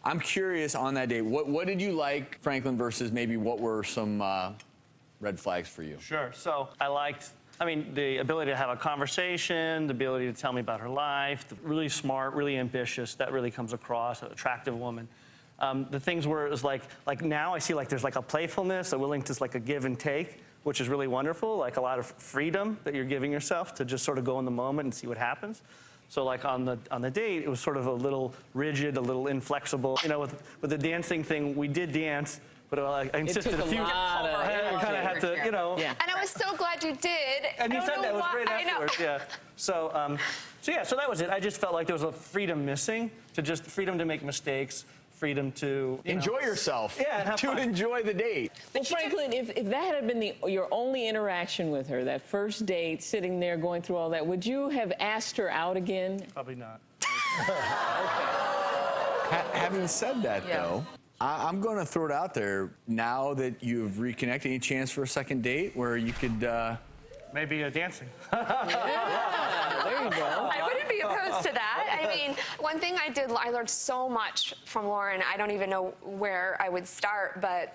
I'm curious on that date, what did you like, Franklin, versus maybe what were some red flags for you? Sure. So I liked, I mean, the ability to have a conversation, the ability to tell me about her life, really smart, really ambitious. That really comes across, an attractive woman. The things where it was like now I see like there's like a playfulness, a willingness, like a give and take, which is really wonderful, like a lot of freedom that you're giving yourself to just sort of go in the moment and see what happens. So like on the date, it was sort of a little rigid, a little inflexible. You know, with the dancing thing, we did dance, but I insisted a few. I kind of had to, you know. Yeah. And I was so glad you did. And you said that was great afterwards. Yeah. So that was it. I just felt like there was a freedom missing, just freedom to make mistakes. Freedom to enjoy yourself. Yeah, and have fun. Enjoy the date. Well, Franklin, if that had been your only interaction with her, that first date, sitting there going through all that, would you have asked her out again? Probably not. Having said that, though, I'm going to throw it out there. Now that you've reconnected, any chance for a second date where you could... Maybe dancing. Yeah, there you go. I wouldn't be opposed to that. I mean, one thing I learned so much from Lauren. I don't even know where I would start, but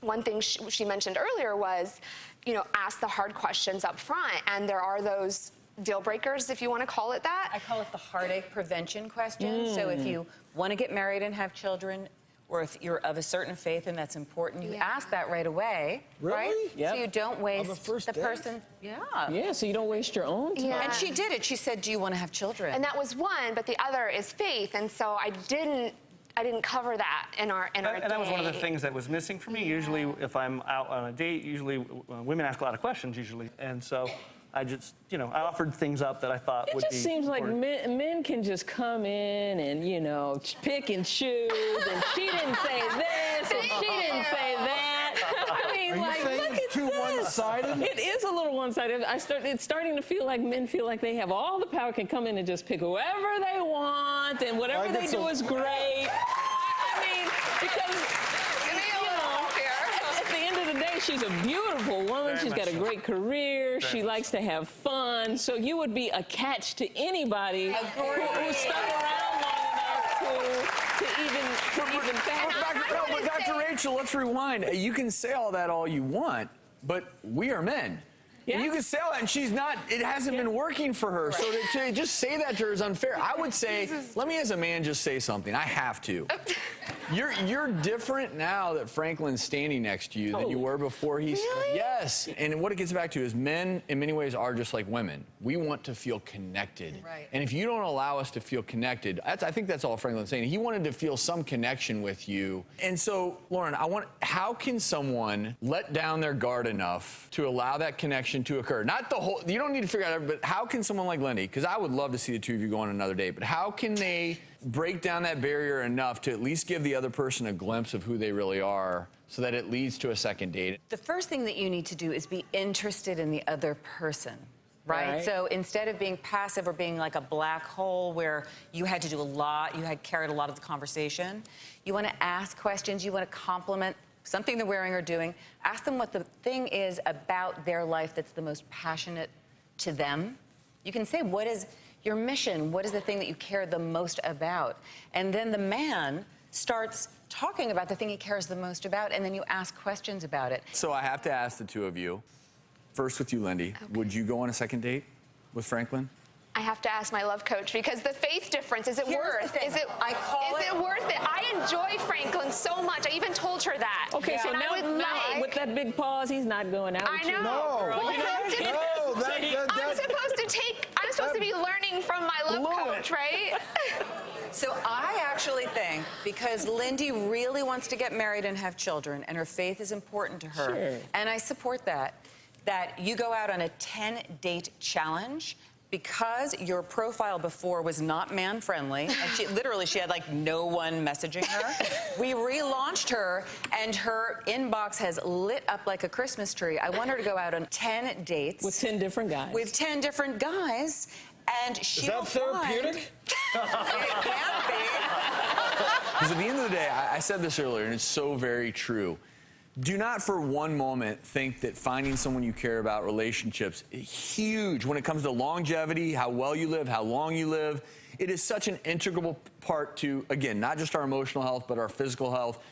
one thing she mentioned earlier was, you know, ask the hard questions up front. And there are those deal breakers, if you want to call it that. I call it the heartache prevention question. So if you want to get married and have children, or if you're of a certain faith and that's important, you ask that right away, right? Yep. So you don't waste the person. Yeah, so you don't waste your own time. Yeah. And she did it. She said, do you want to have children? And that was one, but the other is faith. And so I didn't cover that in our And date. that was one of the things that was missing for me. Usually, if I'm out on a date, usually women ask a lot of questions, usually. And so I just, you know, I offered things up that I thought would be... It just seems like men can just come in and, you know, pick and choose, and she didn't say this, and she didn't say that. I mean, like, look at too this. one-sided? It is a little one-sided. It's starting to feel like men feel like they have all the power, can come in and just pick whoever they want, and whatever they do is great. I mean, because... She's a beautiful woman. She's got a great career. She likes to have fun. So you would be a catch to anybody who stuck around long enough to even But Dr. Rachael, let's rewind. You can say all you want, but we are men. Yeah. And you can say all that, and she's not, it hasn't been working for her. So to just say that to her is unfair. I would say, let me as a man just say something. I have to. You're different now that Franklin's standing next to you than you were before he's... Really? Yes. And what it gets back to is men, in many ways, are just like women. We want to feel connected. Right. And if you don't allow us to feel connected, I think that's all Franklin's saying. He wanted to feel some connection with you. And so, Lauren, how can someone let down their guard enough to allow that connection to occur? Not the whole, you don't need to figure out, but how can someone like Lindee, because I would love to see the two of you go on another date, but how can they break down that barrier enough to at least give the other person a glimpse of who they really are so that it leads to a second date? The first thing that you need to do is be interested in the other person. Right? So instead of being passive or being like a black hole where you had to do a lot, you had carried a lot of the conversation, you want to ask questions, you want to compliment something they're wearing or doing. Ask them what the thing is about their life that's the most passionate to them. You can say, what is your mission? What is the thing that you care the most about? And then the man starts talking about the thing he cares the most about, and then you ask questions about it. So I have to ask the two of you, first with you, Lindee, would you go on a second date with Franklin? I have to ask my love coach, because the faith difference, is it worth? Is it worth it? I enjoy Franklin so much. I even told her that. Okay, so now with that big pause, he's not going out. I know. No. I'm supposed to be learning from my love coach, right? So I actually think, because Lindee really wants to get married and have children, and her faith is important to her, and I support that you go out on a 10-date challenge. Because your profile before was not man-friendly, and she had like no one messaging her, we relaunched her, and her inbox has lit up like a Christmas tree. I want her to go out on 10 dates. With 10 different guys. With 10 different guys, and she will Is that therapeutic? It can be. Because at the end of the day, I said this earlier, and it's so very true. do not for one moment think that finding someone you care about, relationships, is huge when it comes to longevity, how well you live, how long you live. It is such an integral part to, again, not just our emotional health, but our physical health.